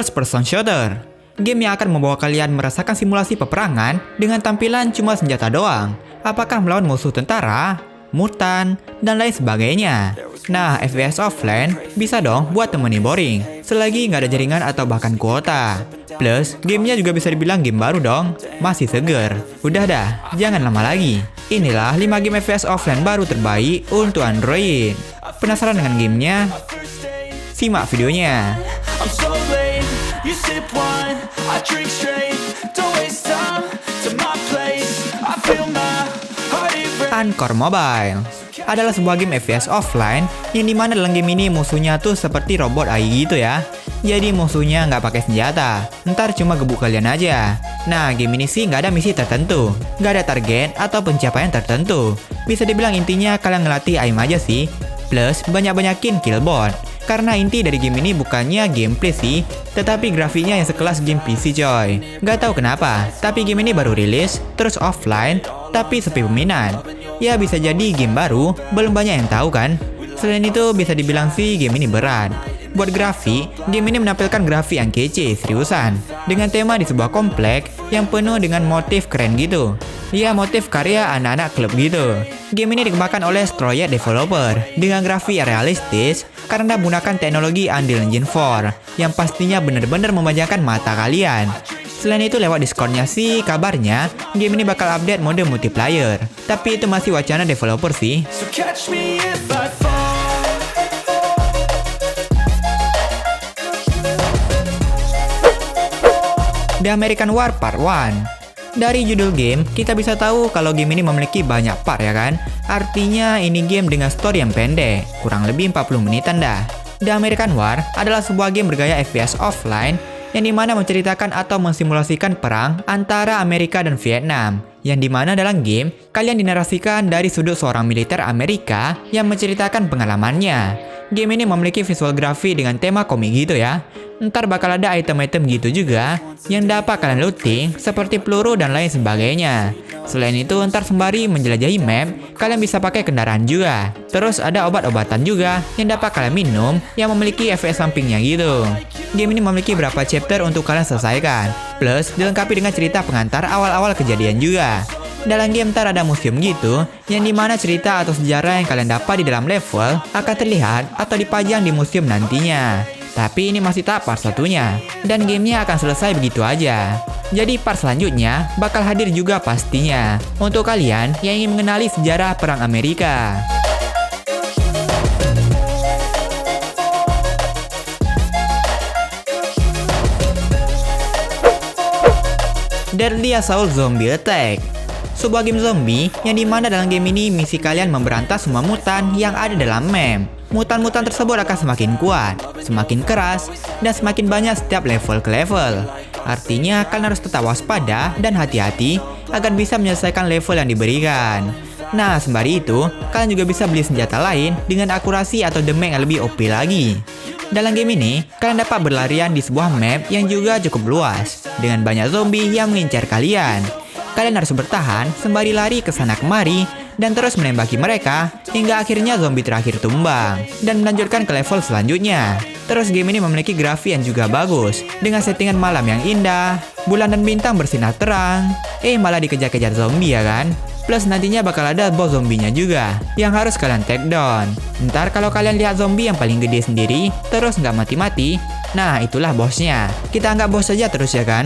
first person shooter. Game yang akan membawa kalian merasakan simulasi peperangan dengan tampilan cuma senjata doang. Apakah melawan musuh tentara, mutan, dan lain sebagainya. Nah, FPS offline bisa dong buat temani boring, selagi nggak ada jaringan atau bahkan kuota. Plus, gamenya juga bisa dibilang game baru dong, masih seger. Udah dah, jangan lama lagi. Inilah 5 game FPS offline baru terbaik untuk Android. Penasaran dengan gamenya? Simak videonya. Anchor Mobile adalah sebuah game FPS offline yang dimana dalam game ini musuhnya tuh seperti robot AI gitu ya. Jadi musuhnya nggak pakai senjata, ntar cuma gebuk kalian aja. Nah, game ini sih nggak ada misi tertentu, nggak ada target atau pencapaian tertentu. Bisa dibilang intinya kalian ngelatih aim aja sih. Plus banyak-banyakin killbot. Karena inti dari game ini bukannya gameplay sih, tetapi grafiknya yang sekelas game PC coy. Gak tahu kenapa, tapi game ini baru rilis, terus offline, tapi sepi peminat. Ya bisa jadi game baru, belum banyak yang tahu kan. Selain itu bisa dibilang sih game ini berat. Buat grafik, game ini menampilkan grafik yang kece, seriusan. Dengan tema di sebuah komplek yang penuh dengan motif keren gitu. Ya motif karya anak-anak klub gitu. Game ini dikembangkan oleh Stroyet Developer dengan grafik yang realistis karena menggunakan teknologi Unreal Engine 4 yang pastinya benar-benar memanjakan mata kalian. Selain itu lewat Discord-nya sih kabarnya game ini bakal update mode multiplayer. Tapi itu masih wacana developer sih. The American War Part 1. Dari judul game, kita bisa tahu kalau game ini memiliki banyak part ya kan? Artinya ini game dengan story yang pendek, kurang lebih 40 menitan dah. The American War adalah sebuah game bergaya FPS offline yang dimana menceritakan atau mensimulasikan perang antara Amerika dan Vietnam. Yang dimana dalam game, kalian dinarasikan dari sudut seorang militer Amerika yang menceritakan pengalamannya. Game ini memiliki visual grafik dengan tema komik gitu ya. Ntar bakal ada item-item gitu juga yang dapat kalian looting seperti peluru dan lain sebagainya. Selain itu ntar sembari menjelajahi map, kalian bisa pakai kendaraan juga. Terus ada obat-obatan juga yang dapat kalian minum yang memiliki efek sampingnya gitu. Game ini memiliki beberapa chapter untuk kalian selesaikan. Plus dilengkapi dengan cerita pengantar awal-awal kejadian juga. Dalam game ntar ada museum gitu, yang dimana cerita atau sejarah yang kalian dapat di dalam level akan terlihat atau dipajang di museum nantinya. Tapi ini masih tahap part satunya, dan gamenya akan selesai begitu aja. Jadi part selanjutnya bakal hadir juga pastinya, untuk kalian yang ingin mengenali sejarah Perang Amerika. Deadly Assault Zombie Attack. Sebuah game zombie yang dimana dalam game ini misi kalian memberantas semua mutan yang ada dalam map. Mutan-mutan tersebut akan semakin kuat, semakin keras, dan semakin banyak setiap level ke level. Artinya kalian harus tetap waspada dan hati-hati agar bisa menyelesaikan level yang diberikan. Nah, sembari itu, kalian juga bisa beli senjata lain dengan akurasi atau damage yang lebih OP lagi. Dalam game ini, kalian dapat berlarian di sebuah map yang juga cukup luas, dengan banyak zombie yang mengincar kalian. Kalian harus bertahan sembari lari ke sana kemari dan terus menembaki mereka hingga akhirnya zombie terakhir tumbang dan melanjutkan ke level selanjutnya. Terus game ini memiliki grafik yang juga bagus dengan settingan malam yang indah, bulan dan bintang bersinar terang. Malah dikejar-kejar zombie ya kan? Plus nantinya bakal ada boss zombinya juga yang harus kalian take down. Ntar kalau kalian lihat zombie yang paling gede sendiri terus nggak mati-mati, nah itulah bosnya. Kita anggap bos saja terus ya kan?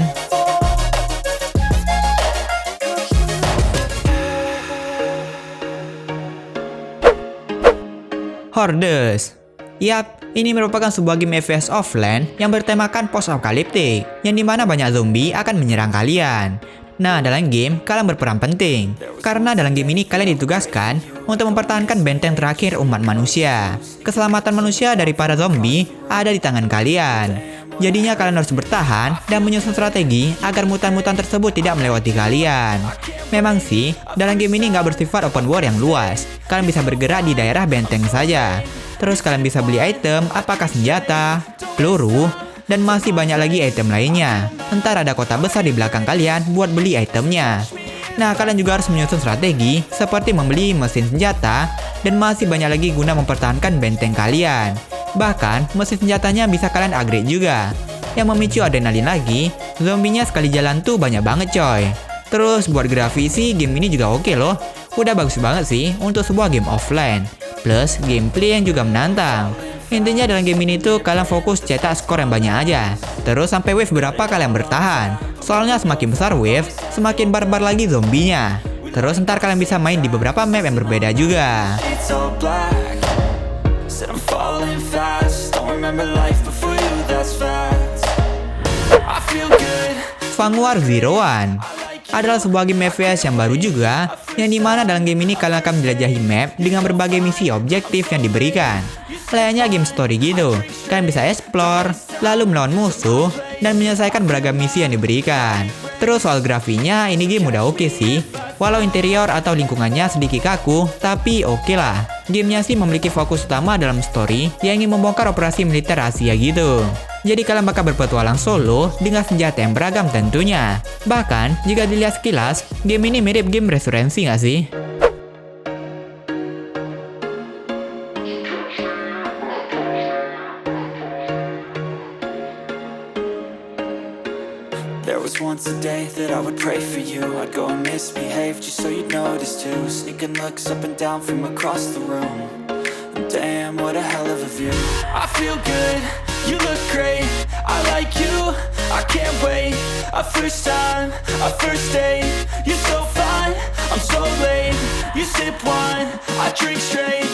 Hordes. Yap, ini merupakan sebuah game FPS offline yang bertemakan post-apokaliptik, yang dimana banyak zombie akan menyerang kalian. Nah, dalam game, kalian berperan penting, karena dalam game ini kalian ditugaskan untuk mempertahankan benteng terakhir umat manusia. Keselamatan manusia dari para zombie ada di tangan kalian. Jadinya kalian harus bertahan dan menyusun strategi agar mutan-mutan tersebut tidak melewati kalian. Memang sih, dalam game ini nggak bersifat open world yang luas. Kalian bisa bergerak di daerah benteng saja. Terus kalian bisa beli item, apakah senjata, peluru, dan masih banyak lagi item lainnya. Ntar ada kota besar di belakang kalian buat beli itemnya. Nah, kalian juga harus menyusun strategi seperti membeli mesin senjata dan masih banyak lagi guna mempertahankan benteng kalian. Bahkan, mesin senjatanya bisa kalian upgrade juga. Yang memicu adrenalin lagi, zombinya sekali jalan tuh banyak banget coy. Terus buat grafis sih game ini juga oke loh. Udah bagus banget sih untuk sebuah game offline. Plus gameplay yang juga menantang. Intinya dalam game ini tuh kalian fokus cetak skor yang banyak aja. Terus sampai wave berapa kalian bertahan. Soalnya semakin besar wave, semakin barbar lagi zombinya. Terus ntar kalian bisa main di beberapa map yang berbeda juga. Vanguard Zero One adalah sebuah game FPS yang baru juga, yang dimana dalam game ini kalian akan menjelajahi map dengan berbagai misi objektif yang diberikan. Layaknya game story gitu, kalian bisa explore, lalu melawan musuh, dan menyelesaikan beragam misi yang diberikan. Terus soal grafinya, ini game udah oke sih. Walau interior atau lingkungannya sedikit kaku, tapi oke lah. Gamenya sih memiliki fokus utama dalam story yang ingin membongkar operasi militer Asia gitu. Jadi kalian bakal berpetualang solo dengan senjata yang beragam tentunya. Bahkan, jika dilihat sekilas, game ini mirip game Resurrency nggak sih? There was once a day that I would pray for you. I'd go and misbehave just so you'd notice too. Sneaking looks up and down from across the room. And damn, what a hell of a view. I feel good, you look great. I like you, I can't wait. A first time, a first date. You're so fine, I'm so late. You sip wine, I drink straight.